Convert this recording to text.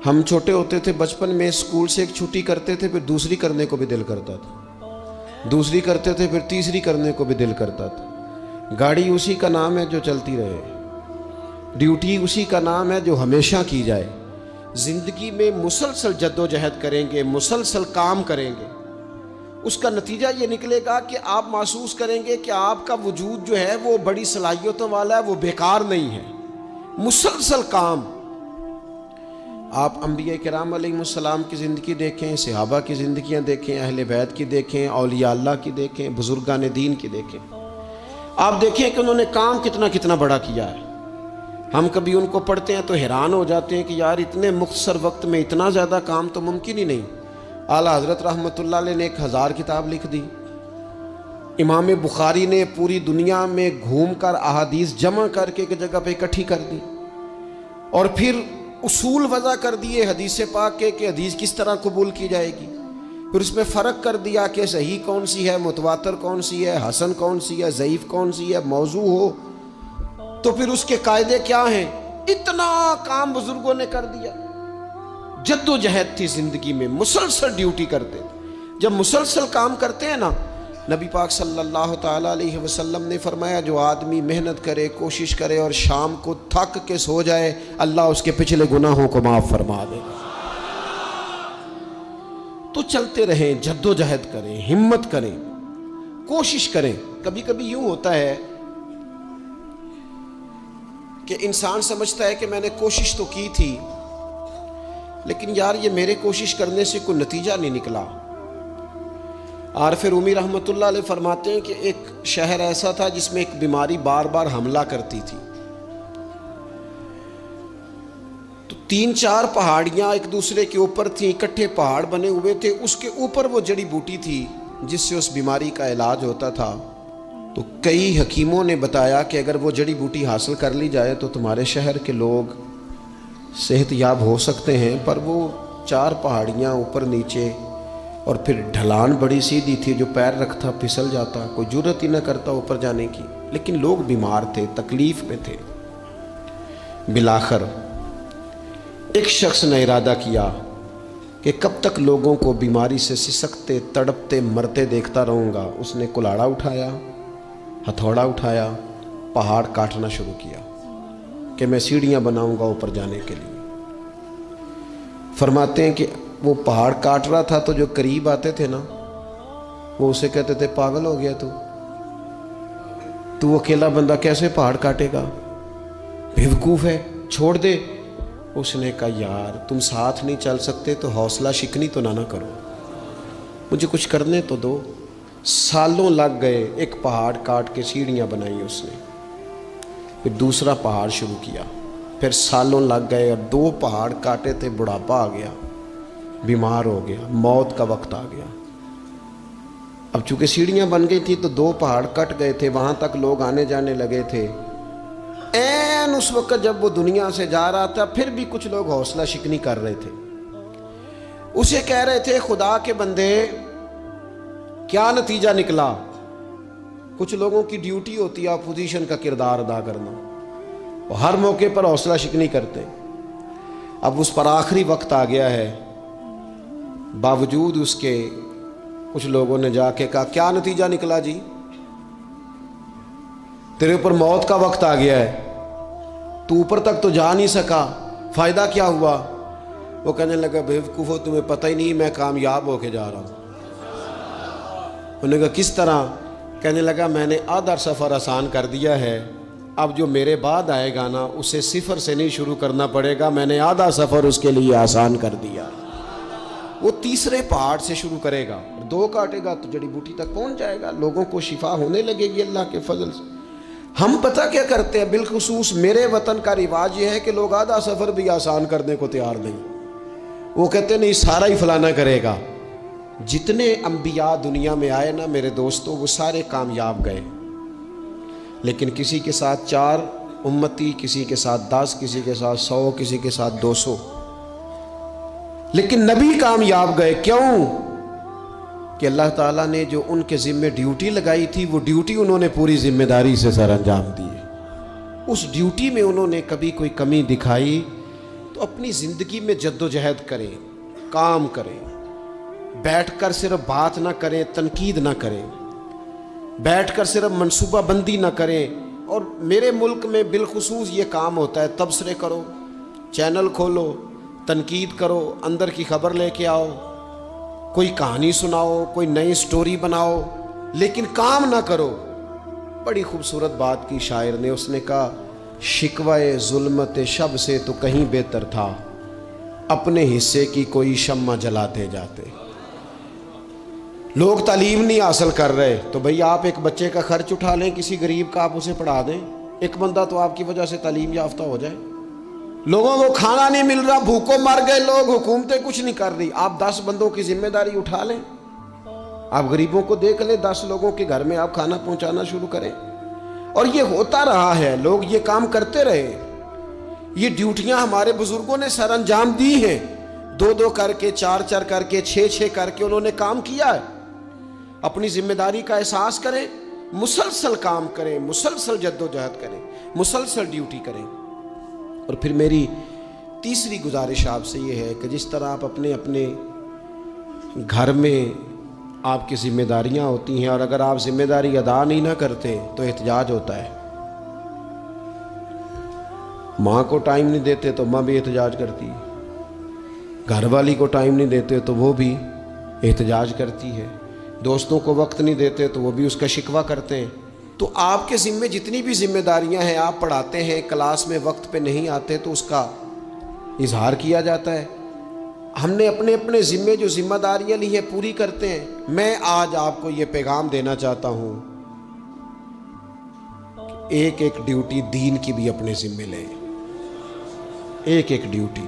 ہم چھوٹے ہوتے تھے بچپن میں اسکول سے ایک چھٹی کرتے تھے پھر دوسری کرنے کو بھی دل کرتا تھا، دوسری کرتے تھے پھر تیسری کرنے کو بھی دل کرتا تھا۔ گاڑی اسی کا نام ہے جو چلتی رہے، ڈیوٹی اسی کا نام ہے جو ہمیشہ کی جائے۔ زندگی میں مسلسل جد و جہد کریں گے، مسلسل کام کریں گے، اس کا نتیجہ یہ نکلے گا کہ آپ محسوس کریں گے کہ آپ کا وجود جو ہے وہ بڑی صلاحیتوں والا ہے، وہ بیکار نہیں ہے۔ مسلسل کام۔ آپ انبیاء کرام علیہ السلام کی زندگی دیکھیں، صحابہ کی زندگیاں دیکھیں، اہل بیت کی دیکھیں، اولیاء اللہ کی دیکھیں، بزرگان دین کی دیکھیں، آپ دیکھیں کہ انہوں نے کام کتنا بڑا کیا ہے۔ ہم کبھی ان کو پڑھتے ہیں تو حیران ہو جاتے ہیں کہ یار اتنے مختصر وقت میں اتنا زیادہ کام تو ممکن ہی نہیں۔ اعلیٰ حضرت رحمۃ اللہ علیہ نے 1000 کتاب لکھ دی، امام بخاری نے پوری دنیا میں گھوم کر احادیث جمع کر کے ایک جگہ پہ اکٹھی کر دی، اور پھر اصول وضع کر دیے حدیث پاک کے کہ حدیث کس طرح قبول کی جائے گی، پھر اس میں فرق کر دیا کہ صحیح کون سی ہے، متواتر کون سی ہے، حسن کون سی ہے، ضعیف کون سی ہے، موضوع ہو تو پھر اس کے قاعدے کیا ہیں۔ اتنا کام بزرگوں نے کر دیا۔ جد و جہد تھی زندگی میں، مسلسل ڈیوٹی کرتے تھے۔ جب مسلسل کام کرتے ہیں نا، نبی پاک صلی اللہ تعالیٰ علیہ وسلم نے فرمایا جو آدمی محنت کرے، کوشش کرے اور شام کو تھک کے سو جائے، اللہ اس کے پچھلے گناہوں کو معاف فرما دے گا۔ تو چلتے رہیں، جد و جہد کریں، ہمت کریں، کوشش کریں۔ کبھی کبھی یوں ہوتا ہے کہ انسان سمجھتا ہے کہ میں نے کوشش تو کی تھی لیکن یار یہ میرے کوشش کرنے سے کوئی نتیجہ نہیں نکلا۔ عارف رومی رحمۃ اللہ علیہ فرماتے ہیں کہ ایک شہر ایسا تھا جس میں ایک بیماری بار بار حملہ کرتی تھی، تو 3-4 پہاڑیاں ایک دوسرے کے اوپر تھیں، اکٹھے پہاڑ بنے ہوئے تھے، اس کے اوپر وہ جڑی بوٹی تھی جس سے اس بیماری کا علاج ہوتا تھا۔ تو کئی حکیموں نے بتایا کہ اگر وہ جڑی بوٹی حاصل کر لی جائے تو تمہارے شہر کے لوگ صحت یاب ہو سکتے ہیں، پر وہ 4 پہاڑیاں اوپر نیچے، اور پھر ڈھلان بڑی سیدھی تھی، جو پیر رکھتا پھسل جاتا، کوئی جرت ہی نہ کرتا اوپر جانے کی، لیکن لوگ بیمار تھے، تکلیف میں تھے۔ بالآخر ایک شخص نے ارادہ کیا کہ کب تک لوگوں کو بیماری سے سسکتے، تڑپتے، مرتے دیکھتا رہوں گا۔ اس نے کلاڑا اٹھایا، ہتھوڑا اٹھایا، پہاڑ کاٹنا شروع کیا کہ میں سیڑھیاں بناؤں گا اوپر جانے کے لیے۔ فرماتے ہیں کہ وہ پہاڑ کاٹ رہا تھا تو جو قریب آتے تھے نا وہ اسے کہتے تھے پاگل ہو گیا تو اکیلا بندہ کیسے پہاڑ کاٹے گا، بیوقوف ہے، چھوڑ دے۔ اس نے کہا یار تم ساتھ نہیں چل سکتے تو حوصلہ شکنی تو نہ کرو، مجھے کچھ کرنے تو دو۔ سالوں لگ گئے، ایک پہاڑ کاٹ کے سیڑھیاں بنائی اس نے، پھر دوسرا پہاڑ شروع کیا، پھر سالوں لگ گئے، اور 2 پہاڑ کاٹے تھے، بڑھاپا آ گیا، بیمار ہو گیا، موت کا وقت آ گیا۔ اب چونکہ سیڑھیاں بن گئی تھی تو 2 پہاڑ کٹ گئے تھے، وہاں تک لوگ آنے جانے لگے تھے۔ این اس وقت جب وہ دنیا سے جا رہا تھا پھر بھی کچھ لوگ حوصلہ شکنی کر رہے تھے، اسے کہہ رہے تھے خدا کے بندے کیا نتیجہ نکلا۔ کچھ لوگوں کی ڈیوٹی ہوتی ہے اپوزیشن کا کردار ادا کرنا، وہ ہر موقع پر حوصلہ شکنی کرتے۔ اب اس پر آخری وقت آ گیا ہے، باوجود اس کے کچھ لوگوں نے جا کے کہا کیا نتیجہ نکلا جی، تیرے اوپر موت کا وقت آ گیا ہے، تو اوپر تک تو جا نہیں سکا، فائدہ کیا ہوا؟ وہ کہنے لگا بیوقوفو تمہیں پتہ ہی نہیں میں کامیاب ہو کے جا رہا ہوں۔ انہوں نے کہا کس طرح؟ کہنے لگا میں نے آدھا سفر آسان کر دیا ہے، اب جو میرے بعد آئے گا نا اسے 0 سے نہیں شروع کرنا پڑے گا، میں نے آدھا سفر اس کے لیے آسان کر دیا۔ وہ تیسرے پہاڑ سے شروع کرے گا، 2 کاٹے گا تو جڑی بوٹی تک پہنچ جائے گا، لوگوں کو شفا ہونے لگے گی اللہ کے فضل سے۔ ہم پتہ کیا کرتے ہیں، بالخصوص میرے وطن کا رواج یہ ہے کہ لوگ آدھا سفر بھی آسان کرنے کو تیار نہیں، وہ کہتے نہیں سارا ہی فلانا کرے گا۔ جتنے انبیاء دنیا میں آئے نا میرے دوستوں وہ سارے کامیاب گئے، لیکن کسی کے ساتھ 4 امتی، کسی کے ساتھ 10، کسی کے ساتھ 100، کسی کے ساتھ 200، لیکن نبی کامیاب گئے۔ کیوں؟ کہ اللہ تعالیٰ نے جو ان کے ذمے ڈیوٹی لگائی تھی وہ ڈیوٹی انہوں نے پوری ذمہ داری سے سر انجام دی۔ اس ڈیوٹی میں انہوں نے کبھی کوئی کمی دکھائی تو اپنی زندگی میں جدوجہد کریں، کام کریں، بیٹھ کر صرف بات نہ کریں، تنقید نہ کریں، بیٹھ کر صرف منصوبہ بندی نہ کریں. اور میرے ملک میں بالخصوص یہ کام ہوتا ہے، تبصرے کرو، چینل کھولو، تنقید کرو، اندر کی خبر لے کے آؤ، کوئی کہانی سناؤ، کوئی نئی سٹوری بناؤ، لیکن کام نہ کرو. بڑی خوبصورت بات کی شاعر نے، اس نے کہا شکوائے ظلمت شب سے تو کہیں بہتر تھا، اپنے حصے کی کوئی شمع جلاتے جاتے. لوگ تعلیم نہیں حاصل کر رہے تو بھئی آپ ایک بچے کا خرچ اٹھا لیں، کسی غریب کا آپ اسے پڑھا دیں، ایک بندہ تو آپ کی وجہ سے تعلیم یافتہ ہو جائے. لوگوں کو کھانا نہیں مل رہا، بھوکوں مر گئے لوگ، حکومتیں کچھ نہیں کر رہی، آپ 10 بندوں کی ذمہ داری اٹھا لیں، آپ غریبوں کو دیکھ لیں، 10 لوگوں کے گھر میں آپ کھانا پہنچانا شروع کریں. اور یہ ہوتا رہا ہے، لوگ یہ کام کرتے رہے، یہ ڈیوٹیاں ہمارے بزرگوں نے سر انجام دی ہیں، 2 کر کے، 4 کر کے، 6 کر کے انہوں نے کام کیا ہے. اپنی ذمہ داری کا احساس کریں، مسلسل کام کریں، مسلسل جدوجہد کریں، مسلسل ڈیوٹی کریں. اور پھر میری تیسری گزارش آپ سے یہ ہے کہ جس طرح آپ اپنے اپنے گھر میں آپ کی ذمہ داریاں ہوتی ہیں، اور اگر آپ ذمہ داری ادا نہیں نہ کرتے تو احتجاج ہوتا ہے. ماں کو ٹائم نہیں دیتے تو ماں بھی احتجاج کرتی ہے، گھر والی کو ٹائم نہیں دیتے تو وہ بھی احتجاج کرتی ہے، دوستوں کو وقت نہیں دیتے تو وہ بھی اس کا شکوہ کرتے ہیں. تو آپ کے ذمے جتنی بھی ذمہ داریاں ہیں، آپ پڑھاتے ہیں، کلاس میں وقت پہ نہیں آتے تو اس کا اظہار کیا جاتا ہے. ہم نے اپنے اپنے ذمے جو ذمہ داریاں لی ہیں پوری کرتے ہیں. میں آج آپ کو یہ پیغام دینا چاہتا ہوں، ایک ڈیوٹی دین کی بھی اپنے ذمے لیں، ایک ڈیوٹی.